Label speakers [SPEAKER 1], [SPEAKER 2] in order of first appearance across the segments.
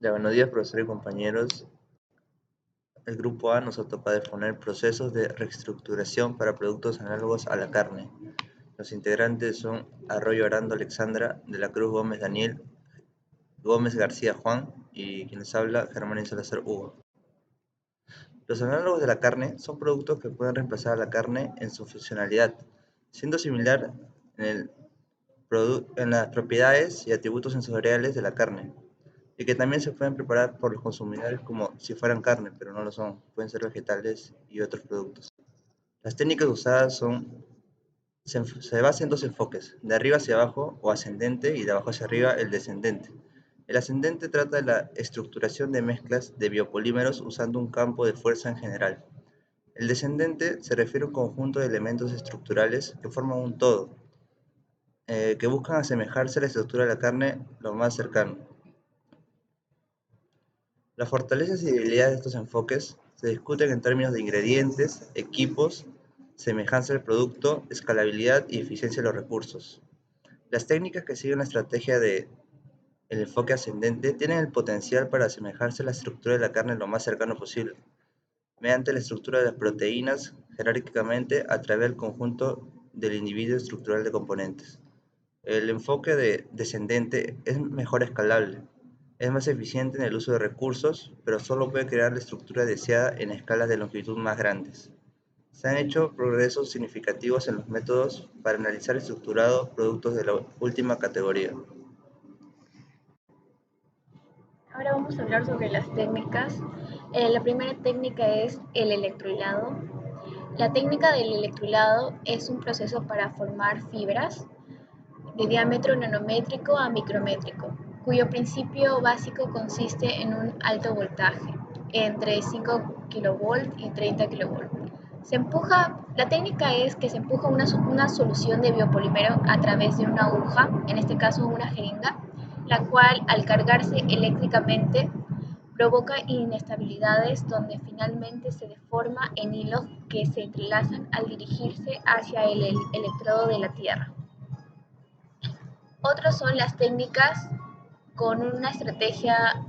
[SPEAKER 1] Ya, buenos días, profesor y compañeros. El grupo A nos toca de exponer procesos de reestructuración para productos análogos a la carne. Los integrantes son Arroyo Arando Alexandra, de la Cruz Gómez Daniel, Gómez García Juan y quien les habla, Germán Salazar Hugo. Los análogos de la carne son productos que pueden reemplazar a la carne en su funcionalidad, siendo similar en, en las propiedades y atributos sensoriales de la carne, y que también se pueden preparar por los consumidores como si fueran carne, pero no lo son, pueden ser vegetales y otros productos. Las técnicas usadas se basan en dos enfoques, de arriba hacia abajo o ascendente y de abajo hacia arriba el descendente. El ascendente trata de la estructuración de mezclas de biopolímeros usando un campo de fuerza en general. El descendente se refiere a un conjunto de elementos estructurales que forman un todo, que buscan asemejarse a la estructura de la carne lo más cercano. Las fortalezas y debilidades de estos enfoques se discuten en términos de ingredientes, equipos, semejanza del producto, escalabilidad y eficiencia de los recursos. Las técnicas que siguen la estrategia de el enfoque ascendente tienen el potencial para asemejarse a la estructura de la carne lo más cercano posible, mediante la estructura de las proteínas jerárquicamente a través del conjunto del individuo estructural de componentes. El enfoque descendente es mejor escalable, es más eficiente en el uso de recursos, pero solo puede crear la estructura deseada en escalas de longitud más grandes. Se han hecho progresos significativos en los métodos para analizar estructurado productos de la última categoría.
[SPEAKER 2] Ahora vamos a hablar sobre las técnicas. La primera técnica es el electrohilado. La técnica del electrohilado es un proceso para formar fibras de diámetro nanométrico a micrométrico, cuyo principio básico consiste en un alto voltaje, entre 5 kV y 30 kV. La técnica es que se empuja una solución de biopolímero a través de una aguja, en este caso una jeringa, la cual al cargarse eléctricamente provoca inestabilidades donde finalmente se deforma en hilos que se entrelazan al dirigirse hacia el electrodo de la Tierra. Otras son las técnicas con una estrategia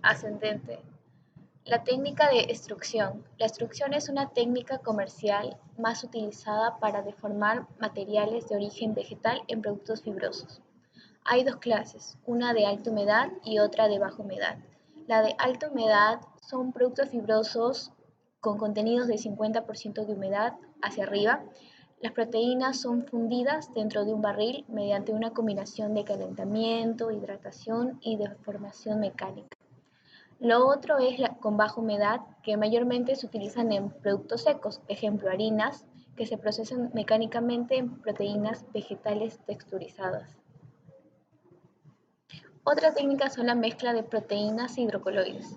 [SPEAKER 2] ascendente. La técnica de extrusión. La extrusión es una técnica comercial más utilizada para deformar materiales de origen vegetal en productos fibrosos. Hay dos clases, una de alta humedad y otra de baja humedad. La de alta humedad son productos fibrosos con contenidos de 50% de humedad hacia arriba. Las proteínas son fundidas dentro de un barril mediante una combinación de calentamiento, hidratación y deformación mecánica. Lo otro es con baja humedad, que mayormente se utilizan en productos secos, ejemplo harinas, que se procesan mecánicamente en proteínas vegetales texturizadas. Otra técnica son la mezcla de proteínas e hidrocoloides.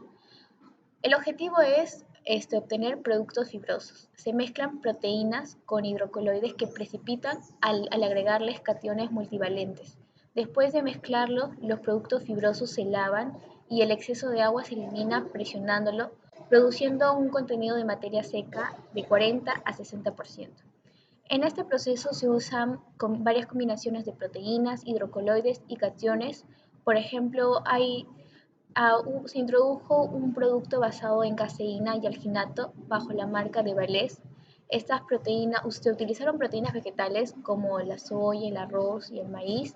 [SPEAKER 2] El objetivo es obtener productos fibrosos. Se mezclan proteínas con hidrocoloides que precipitan al agregarles cationes multivalentes. Después de mezclarlos, los productos fibrosos se lavan y el exceso de agua se elimina presionándolo, produciendo un contenido de materia seca de 40 a 60%. En este proceso se usan varias combinaciones de proteínas, hidrocoloides y cationes. Por ejemplo, se introdujo un producto basado en caseína y alginato bajo la marca de Valés. Estas proteínas, se utilizaron proteínas vegetales como la soya, el arroz y el maíz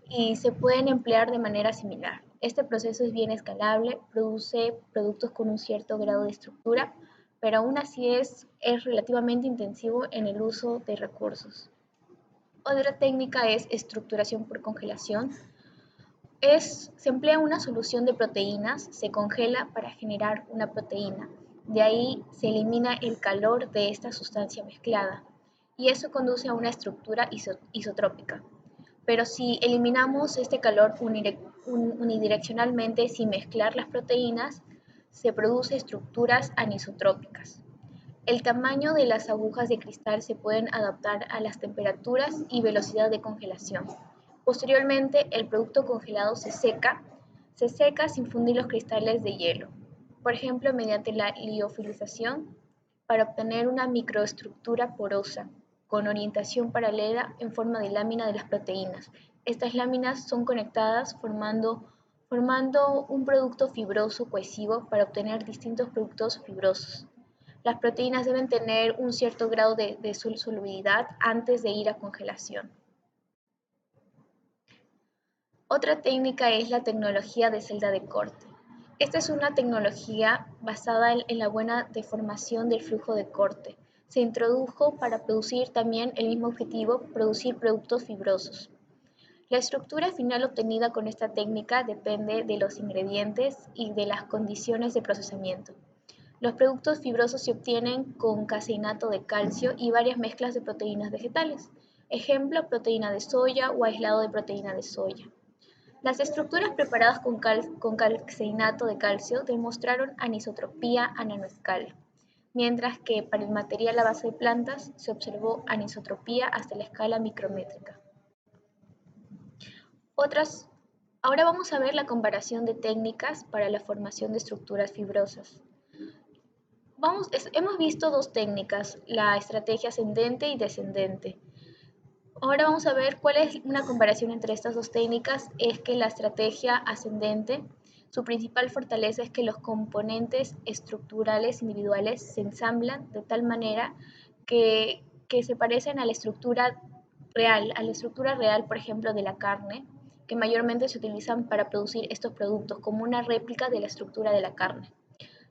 [SPEAKER 2] y se pueden emplear de manera similar. Este proceso es bien escalable, produce productos con un cierto grado de estructura, pero aún así es relativamente intensivo en el uso de recursos. Otra técnica es estructuración por congelación. Se emplea una solución de proteínas, se congela para generar una proteína. De ahí se elimina el calor de esta sustancia mezclada y eso conduce a una estructura isotrópica. Pero si eliminamos este calor unidireccionalmente sin mezclar las proteínas, se producen estructuras anisotrópicas. El tamaño de las agujas de cristal se pueden adaptar a las temperaturas y velocidad de congelación. Posteriormente, el producto congelado se seca sin fundir los cristales de hielo, por ejemplo, mediante la liofilización, para obtener una microestructura porosa, con orientación paralela en forma de lámina de las proteínas. Estas láminas son conectadas formando formando un producto fibroso cohesivo para obtener distintos productos fibrosos. Las proteínas deben tener un cierto grado de solubilidad antes de ir a congelación. Otra técnica es la tecnología de celda de corte. Esta es una tecnología basada en la buena deformación del flujo de corte. Se introdujo para producir también el mismo objetivo, producir productos fibrosos. La estructura final obtenida con esta técnica depende de los ingredientes y de las condiciones de procesamiento. Los productos fibrosos se obtienen con caseinato de calcio y varias mezclas de proteínas vegetales. Ejemplo, proteína de soya o aislado de proteína de soya. Las estructuras preparadas con caseinato de calcio demostraron anisotropía a nanoescala, mientras que para el material a base de plantas se observó anisotropía hasta la escala micrométrica. Ahora vamos a ver la comparación de técnicas para la formación de estructuras fibrosas. Hemos visto dos técnicas, la estrategia ascendente y descendente. Ahora vamos a ver cuál es una comparación entre estas dos técnicas. Es que la estrategia ascendente, su principal fortaleza es que los componentes estructurales individuales se ensamblan de tal manera que se parecen a la estructura real, por ejemplo, de la carne, que mayormente se utilizan para producir estos productos como una réplica de la estructura de la carne.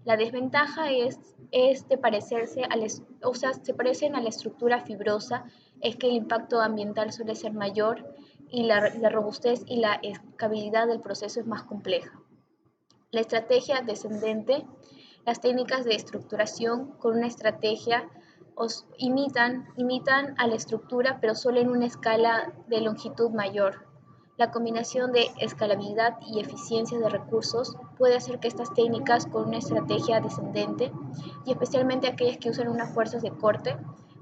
[SPEAKER 2] La desventaja es de parecerse se parecen a la estructura fibrosa, es que el impacto ambiental suele ser mayor y la robustez y la escalabilidad del proceso es más compleja. La estrategia descendente, las técnicas de estructuración con una estrategia imitan a la estructura, pero solo en una escala de longitud mayor. La combinación de escalabilidad y eficiencia de recursos puede hacer que estas técnicas con una estrategia descendente, y especialmente aquellas que usan unas fuerzas de corte,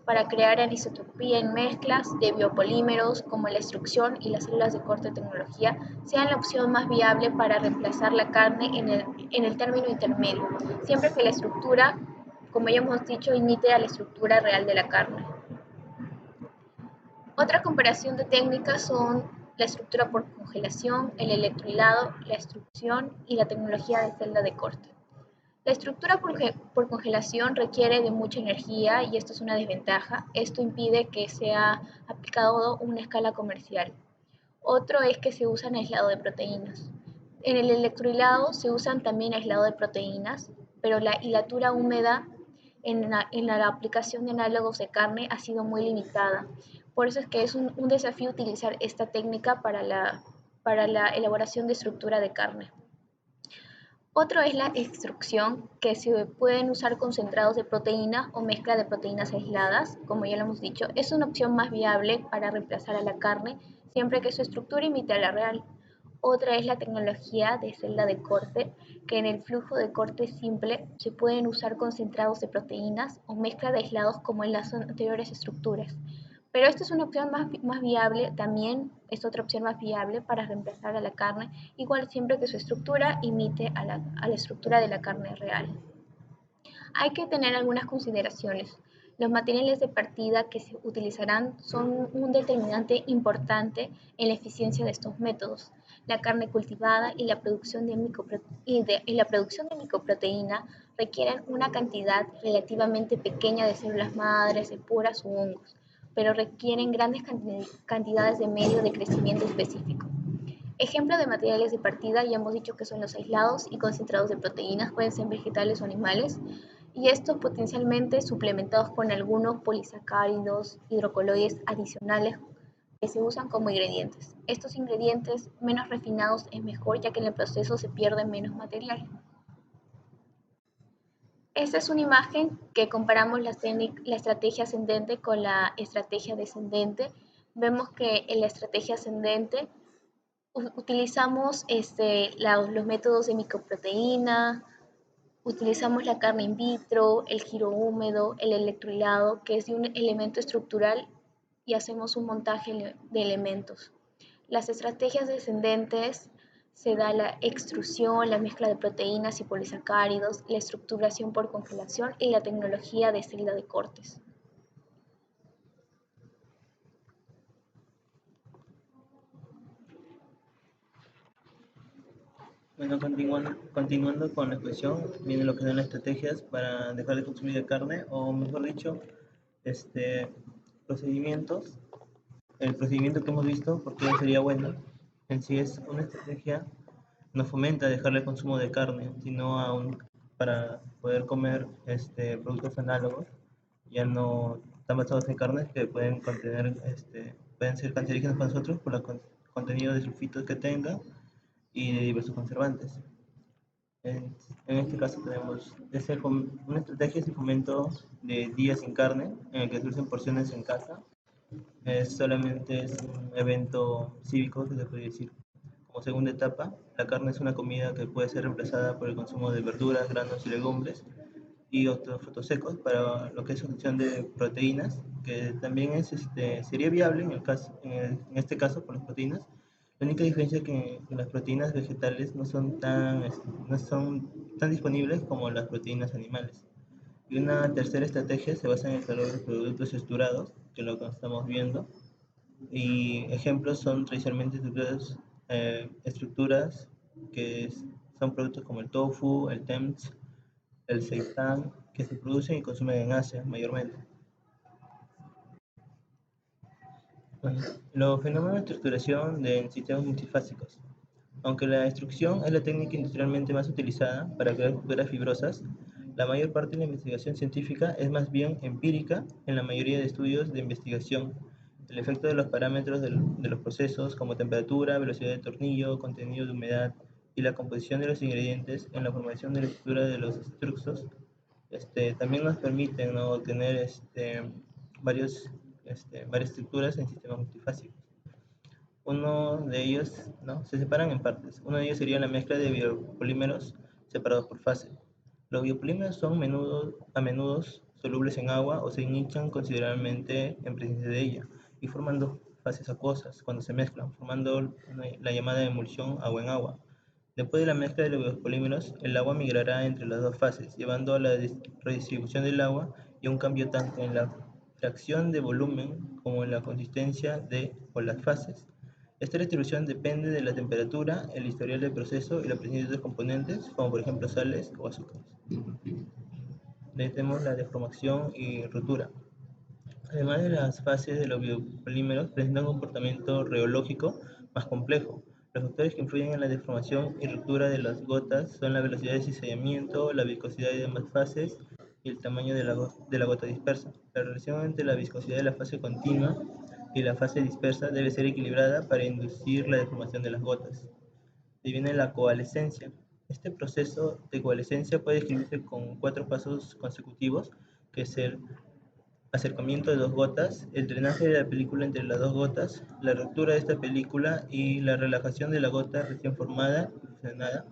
[SPEAKER 2] para crear anisotropía en mezclas de biopolímeros como la extrusión y las células de corte tecnología, sean la opción más viable para reemplazar la carne en el término intermedio, siempre que la estructura, como ya hemos dicho, imite a la estructura real de la carne. Otra comparación de técnicas son la estructura por congelación, el electrohilado, la extrusión y la tecnología de celda de corte. La estructura por congelación requiere de mucha energía y esto es una desventaja. Esto impide que sea aplicado una escala comercial. Otro es que se usan aislado de proteínas. En el electrohilado se usan también aislado de proteínas, pero la hilatura húmeda en la aplicación de análogos de carne ha sido muy limitada. Por eso es que es un desafío utilizar esta técnica para la elaboración de estructura de carne. Otro es la extrusión, que se pueden usar concentrados de proteína o mezcla de proteínas aisladas, como ya lo hemos dicho. Es una opción más viable para reemplazar a la carne, siempre que su estructura imite a la real. Otra es la tecnología de celda de corte, que en el flujo de corte simple se pueden usar concentrados de proteínas o mezcla de aislados como en las anteriores estructuras. Pero esta es una opción más viable, también es otra opción más viable para reemplazar a la carne, igual siempre que su estructura imite a la estructura de la carne real. Hay que tener algunas consideraciones. Los materiales de partida que se utilizarán son un determinante importante en la eficiencia de estos métodos. La carne cultivada y la producción de micoproteína requieren una cantidad relativamente pequeña de células madres, esporas o hongos, pero requieren grandes cantidades de medio de crecimiento específico. Ejemplos de materiales de partida, ya hemos dicho que son los aislados y concentrados de proteínas, pueden ser vegetales o animales, y estos potencialmente suplementados con algunos polisacáridos, hidrocoloides adicionales que se usan como ingredientes. Estos ingredientes menos refinados es mejor, ya que en el proceso se pierde menos material. Esta es una imagen que comparamos la estrategia ascendente con la estrategia descendente. Vemos que en la estrategia ascendente utilizamos los métodos de micoproteína, utilizamos la carne in vitro, el giro húmedo, el electrohilado, que es de un elemento estructural, y hacemos un montaje de elementos. Las estrategias descendentes se da la extrusión, la mezcla de proteínas y polisacáridos, la estructuración por congelación y la tecnología de celda de cortes.
[SPEAKER 3] Bueno, continuando con la exposición, vienen lo que son las estrategias para dejar de consumir carne, o mejor dicho, este, procedimientos. El procedimiento que hemos visto, porque sería bueno, en sí es una estrategia, no fomenta dejar el consumo de carne, sino aún para poder comer productos análogos, ya no están basados en carnes que pueden contener, pueden ser cancerígenos para nosotros por el contenido de sulfitos que tenga y de diversos conservantes. En este caso tenemos una estrategia de fomento de días sin carne, en el que se usen porciones en casa. Solamente es un evento cívico, que se puede decir. Como segunda etapa, la carne es una comida que puede ser reemplazada por el consumo de verduras, granos y legumbres y otros frutos secos para lo que es obtención de proteínas, que también sería viable en este caso por las proteínas. La única diferencia es que las proteínas vegetales no son tan disponibles como las proteínas animales. Y una tercera estrategia se basa en el calor de productos estructurados, que es lo que estamos viendo. Y ejemplos son tradicionalmente estructuras son productos como el tofu, el tempeh, el seitán, que se producen y consumen en Asia mayormente. Bueno, los fenómenos de estructuración de sistemas multifásicos. Aunque la extrusión es la técnica industrialmente más utilizada para crear estructuras fibrosas, la mayor parte de la investigación científica es más bien empírica en la mayoría de estudios de investigación. El efecto de los parámetros de los procesos como temperatura, velocidad de tornillo, contenido de humedad y la composición de los ingredientes en la formación de la estructura de los extrusos también nos permiten, ¿no?, obtener varias estructuras en sistemas multifásicos. Uno de ellos, ¿no?, se separan en partes. Uno de ellos sería la mezcla de biopolímeros separados por fase. Los biopolímeros son a menudo solubles en agua o se hinchan considerablemente en presencia de ella y forman dos fases acuosas cuando se mezclan, formando la llamada emulsión agua en agua. Después de la mezcla de los biopolímeros, el agua migrará entre las dos fases, llevando a la redistribución del agua y a un cambio tanto en la fracción de volumen como en la consistencia o las fases. Esta distribución depende de la temperatura, el historial del proceso y la presencia de otros componentes, como por ejemplo sales o azúcares. Le tenemos la deformación y rotura. Además de las fases de los biopolímeros, presentan un comportamiento reológico más complejo. Los factores que influyen en la deformación y ruptura de las gotas son la velocidad de cizallamiento, la viscosidad de ambas fases y el tamaño de la gota dispersa. La relación entre la viscosidad de la fase continua y la fase dispersa debe ser equilibrada para inducir la deformación de las gotas. Y viene la coalescencia. Este proceso de coalescencia puede describirse con 4 pasos consecutivos, que es el acercamiento de dos gotas, el drenaje de la película entre las dos gotas, la ruptura de esta película y la relajación de la gota recién formada y fusionada.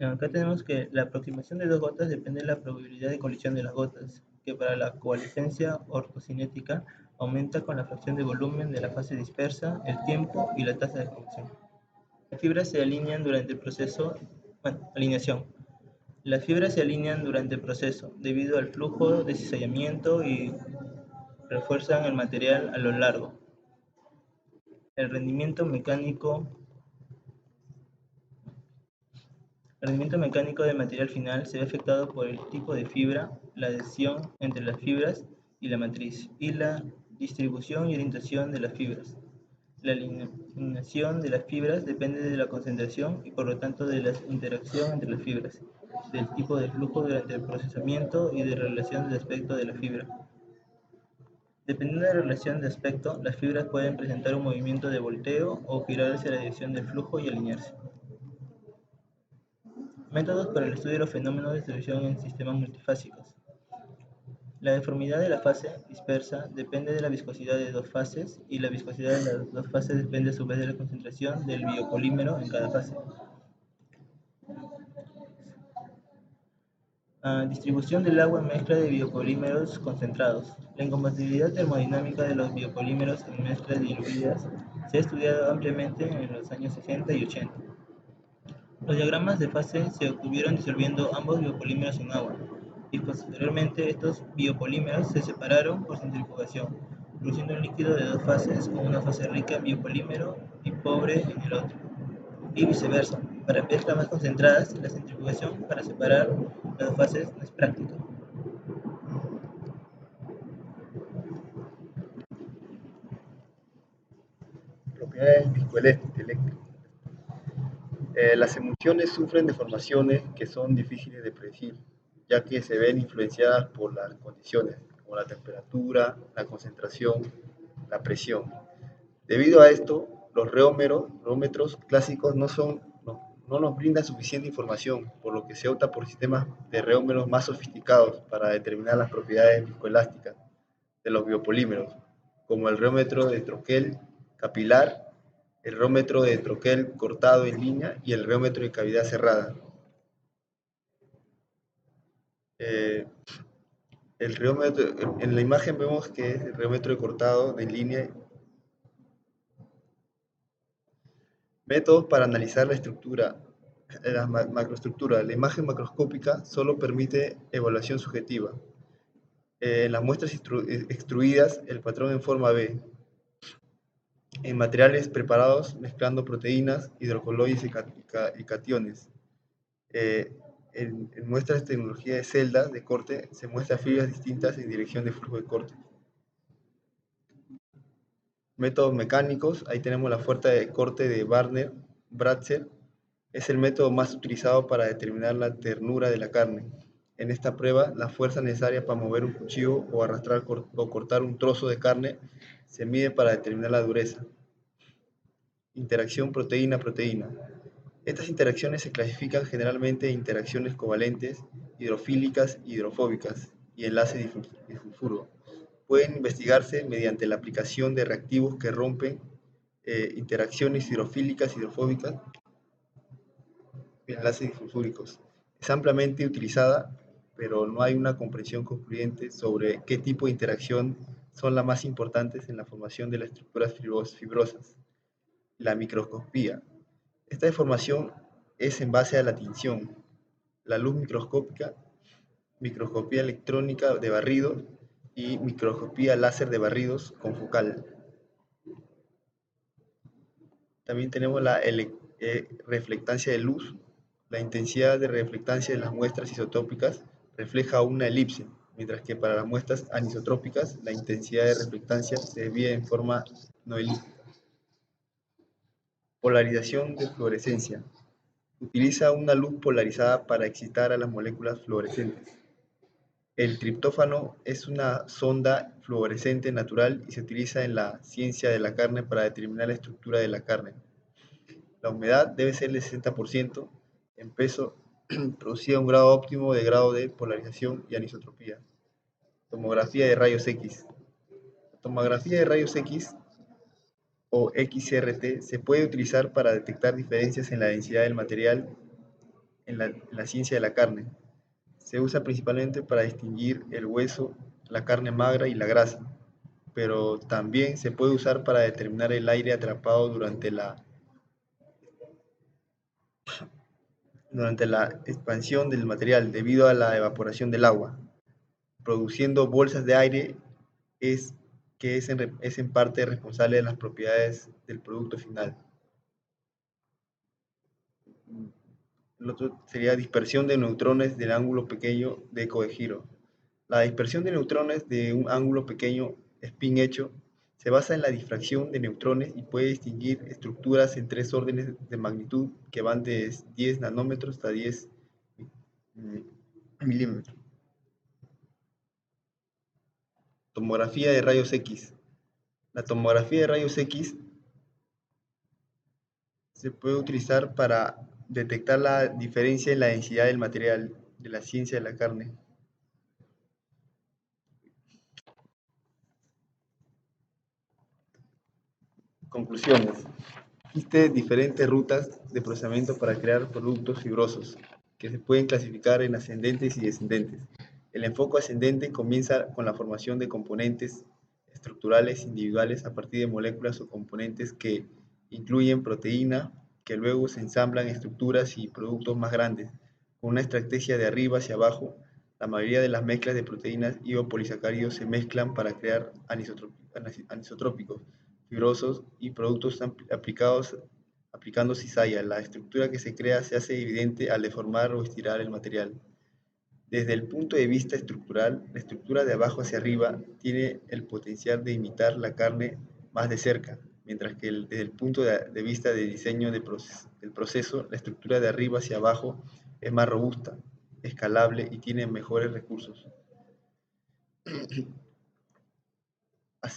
[SPEAKER 3] Acá tenemos que la aproximación de dos gotas depende de la probabilidad de colisión de las gotas, que para la coalescencia ortocinética aumenta con la fracción de volumen de la fase dispersa, el tiempo y la tasa de formación. Las fibras se alinean durante el proceso, alineación. Las fibras se alinean durante el proceso debido al flujo de cizallamiento y refuerzan el material a lo largo. El rendimiento mecánico del material final se ve afectado por el tipo de fibra, la adhesión entre las fibras y la matriz, y la distribución y orientación de las fibras. La alineación de las fibras depende de la concentración y por lo tanto de la interacción entre las fibras, del tipo de flujo durante el procesamiento y de la relación de aspecto de la fibra. Dependiendo de la relación de aspecto, las fibras pueden presentar un movimiento de volteo o girar hacia la dirección del flujo y alinearse. Métodos para el estudio de los fenómenos de distribución en sistemas multifásicos. La deformidad de la fase dispersa depende de la viscosidad de dos fases y la viscosidad de las dos fases depende a su vez de la concentración del biopolímero en cada fase. Distribución del agua en mezcla de biopolímeros concentrados. La incompatibilidad termodinámica de los biopolímeros en mezclas diluidas se ha estudiado ampliamente en los años 60 y 80. Los diagramas de fase se obtuvieron disolviendo ambos biopolímeros en agua, y posteriormente estos biopolímeros se separaron por centrifugación, produciendo un líquido de dos fases con una fase rica en biopolímero y pobre en el otro, y viceversa. Para mezclas más concentradas, la centrifugación para separar las dos fases no es práctica.
[SPEAKER 4] Propiedades viscoeléctricas. Las emulsiones sufren deformaciones que son difíciles de predecir, ya que se ven influenciadas por las condiciones, como la temperatura, la concentración, la presión. Debido a esto, los reómetros clásicos no nos brindan suficiente información, por lo que se opta por sistemas de reómetros más sofisticados para determinar las propiedades viscoelásticas de los biopolímeros, como el reómetro de troquel capilar, el reómetro de troquel cortado en línea y el reómetro de cavidad cerrada. El reómetro, en la imagen vemos que es el reómetro de cortado en línea. Métodos para analizar la estructura, la macroestructura. La imagen macroscópica solo permite evaluación subjetiva. En las muestras extruidas, el patrón en forma B. En materiales preparados mezclando proteínas, hidrocoloides y cationes. En muestras de tecnología de celdas de corte se muestran fibras distintas en dirección de flujo de corte. Métodos mecánicos, ahí tenemos la fuerza de corte de Barner-Bratzel. Es el método más utilizado para determinar la ternura de la carne. En esta prueba, la fuerza necesaria para mover un cuchillo o arrastrar o cortar un trozo de carne se mide para determinar la dureza. Interacción proteína-proteína. Estas interacciones se clasifican generalmente en interacciones covalentes, hidrofílicas y hidrofóbicas, y enlace disulfuro. Pueden investigarse mediante la aplicación de reactivos que rompen interacciones hidrofílicas y hidrofóbicas y enlaces disulfúricos. Es ampliamente utilizada, pero no hay una comprensión concluyente sobre qué tipo de interacción son las más importantes en la formación de las estructuras fibrosas. La microscopía. Esta deformación es en base a la tinción, la luz microscópica, microscopía electrónica de barrido y microscopía láser de barridos con focal. También tenemos la reflectancia de luz. La intensidad de reflectancia de las muestras isotópicas refleja una elipse, mientras que para las muestras anisotrópicas la intensidad de reflectancia se desvía en forma no elíptica. Polarización de fluorescencia. Utiliza una luz polarizada para excitar a las moléculas fluorescentes. El triptófano es una sonda fluorescente natural y se utiliza en la ciencia de la carne para determinar la estructura de la carne. La humedad debe ser del 60%, en peso producida a un grado óptimo de grado de polarización y anisotropía. Tomografía de rayos X. La tomografía de rayos X o XRT se puede utilizar para detectar diferencias en la densidad del material en la ciencia de la carne. Se usa principalmente para distinguir el hueso, la carne magra y la grasa, pero también se puede usar para determinar el aire atrapado durante la expansión del material debido a la evaporación del agua, produciendo bolsas de aire que es en parte responsable de las propiedades del producto final. El otro sería dispersión de neutrones del ángulo pequeño de eco de giro. La dispersión de neutrones de un ángulo pequeño spin hecho se basa en la difracción de neutrones y puede distinguir estructuras en 3 órdenes de magnitud que van de 10 nanómetros hasta 10 milímetros. Tomografía de rayos X. La tomografía de rayos X se puede utilizar para detectar la diferencia en la densidad del material de la ciencia de la carne. Conclusiones. Existen diferentes rutas de procesamiento para crear productos fibrosos, que se pueden clasificar en ascendentes y descendentes. El enfoque ascendente comienza con la formación de componentes estructurales individuales a partir de moléculas o componentes que incluyen proteína, que luego se ensamblan en estructuras y productos más grandes. Con una estrategia de arriba hacia abajo, la mayoría de las mezclas de proteínas y o polisacáridos se mezclan para crear anisotrópicos, fibrosos y productos aplicando cizalla. La estructura que se crea se hace evidente al deformar o estirar el material. Desde el punto de vista estructural, la estructura de abajo hacia arriba tiene el potencial de imitar la carne más de cerca, mientras que desde el punto de vista de diseño del proceso, la estructura de arriba hacia abajo es más robusta, escalable y tiene mejores recursos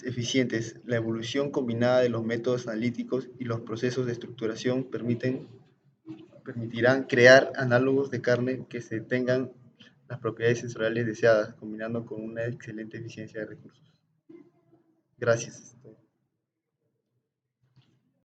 [SPEAKER 4] eficientes. La evolución combinada de los métodos analíticos y los procesos de estructuración permitirán crear análogos de carne que se tengan las propiedades sensoriales deseadas, combinando con una excelente eficiencia de recursos. Gracias.